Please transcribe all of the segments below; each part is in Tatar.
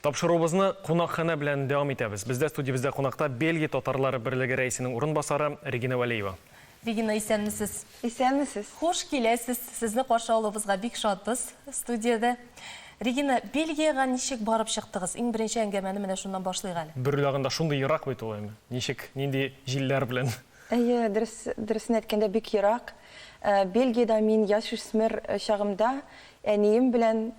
Тапшыруыбызны кунакхана белән дәвам итәбез. Бездә студиябездә кунакта Бельгия татарлары берлеге рәисенең урынбасары Регина Валиева. Регина, исәнмесез? Исәнмесез. Хош киләсез. Сезне каршы алуыбызга бик шатбыз студияда. Регина, Бельгияга ничек барып чыктыгыз? Иң беренче әңгәмәне менә шуннан башлыйк әле. Бер уйлаганда шундый ерак бит ул эми. Ничек, нинди җилләр белән? Әйе, дөресен әйткәндә бик ерак. Бельгиядә мин яшүсмер чагымда әнием белән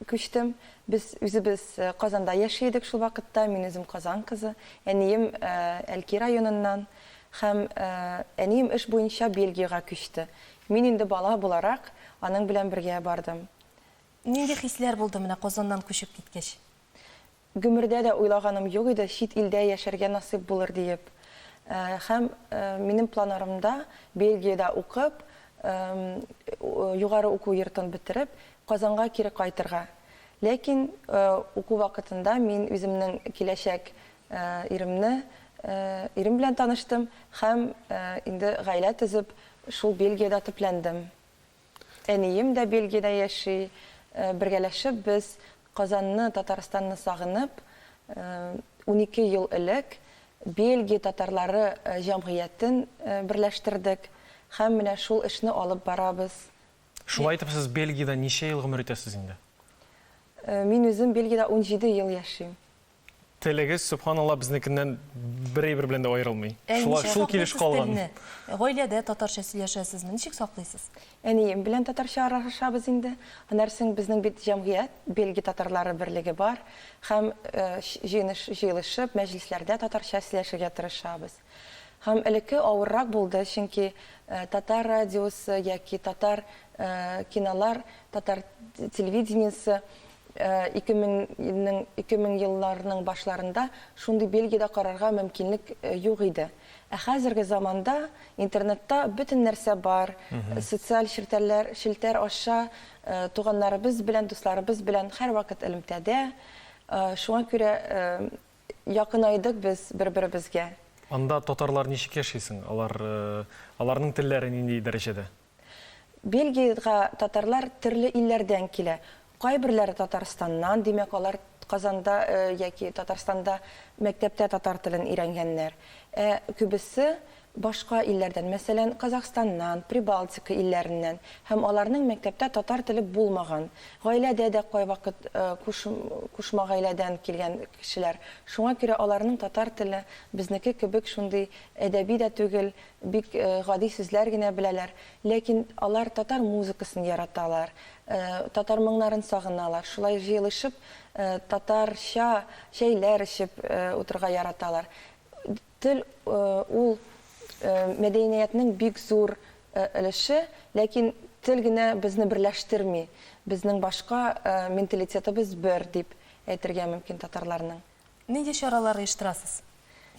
күчтем. Biz үзебез Казанда яшәйдек шул вакытта, мин үзем Казан кызы. Әнием Әлки районыннан һәм әнием эш буенча Бельгиягә күчте. Мин инде бала буларак аның белән бергә бардым. Нинди хисләр булды менә Казаннан күчеп киткәч? Гомердә дә уйлаганым юк иде, чит илдә яшәргә насыйп булыр диеп. Һәм минем планнарымда Бельгиядә укып, югары уку йортын бетереп, Казанга кире кайтырга. Ләкин уку вакытында мин үземнең киләчәк ирем белән таныштым һәм инде гаилә төзеп шул Бельгиядә төпләндем. Әнием дә Бельгиядә яши, бергәләшеп без Казанны, Татарстанны сагынып, 12 ел элек Бельгия татарлары җәмгыятен берләштердек һәм менә шул эшне алып барабыз. Шулай итеп сез Бельгиядә ничә ел гомер итәсез инде? Мин үзем Бельгиядә 17 ел яшим. Телегез, субханалла, безнекеннән бер белән дә аерылмый. Шул килеш калган. Гаиләдә татарча сөйләшәсезме? Ничек саклыйсыз? Әнием белән татарча аралашабыз инде. Аннан безнең бит җәмгыять, Бельгия татарлары берлеге бар һәм җыелышып, мәҗлесләрдә татарча сөйләшергә тырышабыз. Һәм элекке авыррак булды, чөнки татар радиосы яки татар кинолар, татар телевидениесе 2000 елларның башларында шундый Бельгиядә карарга мөмкинлек юк иде. Хәзерге заманда интернетта бөтен нәрсә бар, социаль челтәр аша туганнарыбыз белән, дусларыбыз белән һәр вакыт элемтәдә. Шуңа күрә якынайдык без бер-беребезгә. Анда татарлар ничек яшисең? Аларның телләре нинди дәрәҗәдә? Бельгиягә татарлар төрле илләрдән килә. Кайберләре Татарстаннан, димәк, алар Казанда яки Татарстанда мәктәптә татар телен өйрәнгәннәр. Күбесе башка илләрдән, мәсәлән, Казахстаннан, Прибалтика илләреннән, һәм аларның мәктәптә татар теле булмаган. Гаиләдә дә кайвакыт кушма гаиләдән килгән кешеләр. Шуңа күрә аларның татар теле безнеке кебек шундый әдәби дә түгел, бик гади сүзләр генә беләләр. Ләкин алар татар музыкасын яраталар, татар моңнарын сагыналар. Шулай җыелышып, татарча шәйләр эчеп утырга яраталар. Тел ул мәдәниятның бик зур өлеше, ләкин тел генә безне берләштерми. Безнең башка менталитетыбыз бер дип әйтергә мөмкин татарларның. Нинди чаралар оештырасыз?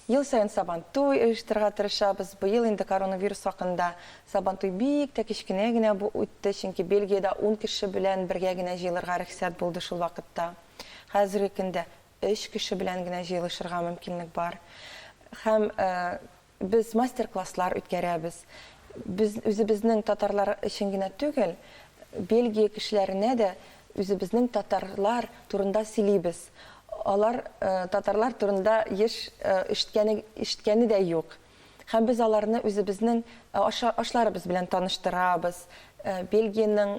Ел сайын сабантуй оештырырга тырышабыз. Быел инде коронавирус вакытында сабантуй бик тә кичкенә генә үтте, чөнки Бельгиядә 10 кеше белән бергә генә җыелырга рөхсәт булды шул вакытта. Хәзерге көндә 3 кеше белән генә җыелышырга мөмкинлек бар. Һәм biz мастер-класслар үткәрәбез. Biz үзебезнең татарлар өчен генә түгел, Бельгия кешеләренә дә үзебезнең татарлар турында сөйлибез. Алар татарлар турында ишеткәне дә юк. Һәм без аларны үзебезнең ашларыбыз белән таныштырабыз. Бельгиянең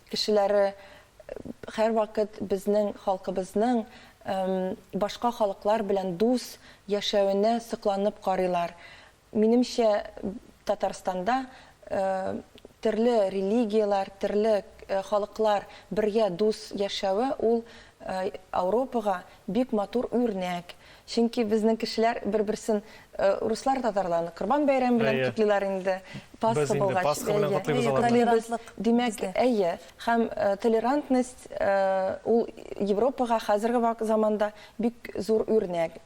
кешеләре һәр вакыт безнең халкыбызның башка халыклар белән дус яшәвенә сокланып карыйлар. Минемчә, Татарстанда төрле религиялар, төрле халыклар бергә дус яшәве ул Европага бик матур үрнәк. Чөнки безнең кешеләр бер-берсен руслар татарларны Корбан бәйрәме белән котлыйлар инде. Пасха булгач. Димәк, әйе, һәм толерантность ул Европага хәзерге заманда бик зур үрнәк.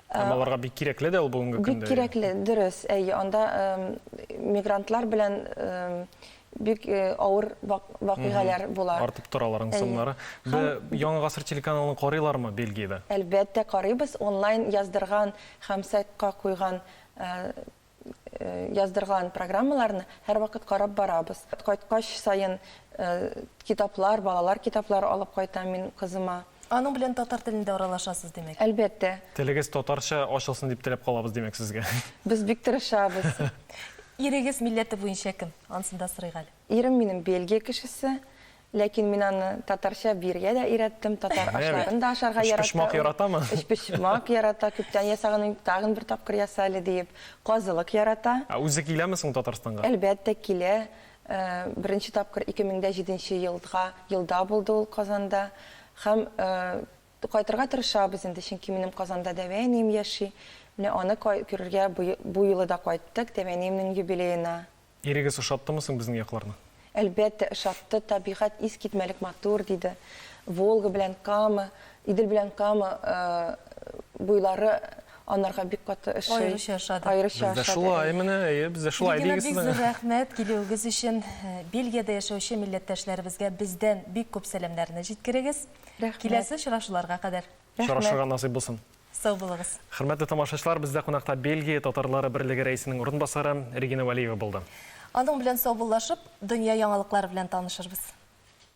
Аларга бик кирәкле дә ул бүгенге көндә. Бик кирәкле, дөрес. Әйе, анда мигрантлар белән бик авыр вакыйгалар була. Артып торалар аңсымнары. Яңа гасыр телеканалын карыйлармы Бельгиядә? Әлбәттә карыйбыз. Онлайн яздырган һәм сайтка куйган яздырган программаларны һәр вакыт карап барабыз. Кайткач сайын китаплар, балалар китаплары алып кайтам мин кызыма. Аның белән татар телендә аралашасыз демәк. Әлбәттә, Телегез татарча ачылсын дип теләп калабыз димәк сезгә. без бик тырышабыз. Ирегез милләте буенча кем? Ансында сорыйга әле. Ирем минем Бельгия кешесе, ләкин мин аны татарча биргә дә өйрәттем, татар ашларын да ашарга ярата. Эчпошмак яратамы? Эчпошмак ярата, күптән ясаганын тагын бер тапкыр яса әле диеп, казылык ярата. Үзе киләме соң Татарстанга? Әлбәттә килә. Беренче тапкыр 2007 елда булды ул Казанда. Һәм кайтырга тырышабыз инде, чөнки минем Казанда дәвәнием яши. Менә аны күрергә бу юлы да кайттык, дәвәниемнең юбилеена. Ирегез ошаттымы соң безнең якларны? Әлбәттә, шатты, табигать искитмәлек матур диде. Волга белән Кама, Идел белән Кама буйлары анарга бик каты ошый. Аеруча ошады. Аеруча Бездә ошады. шулай менә, бездә шулай Регина, дигез. бик зур рәхмәт килүегез өчен. Бельгиядә яшәүче милләттәшләребезгә бездән бик күп сәламнарны җиткерегез. Рәхмәт. Киләсе очрашуларга кадәр. Шарашырга насыйп булсын. Сау булыгыз. Хөрмәтле тамашачылар, бездә кунакта Бельгия татарлары берлеге рәисенең урынбасары Регина Валиева булды. Аның белән саубуллашып, дөнья яңалыклары белән танышырбыз.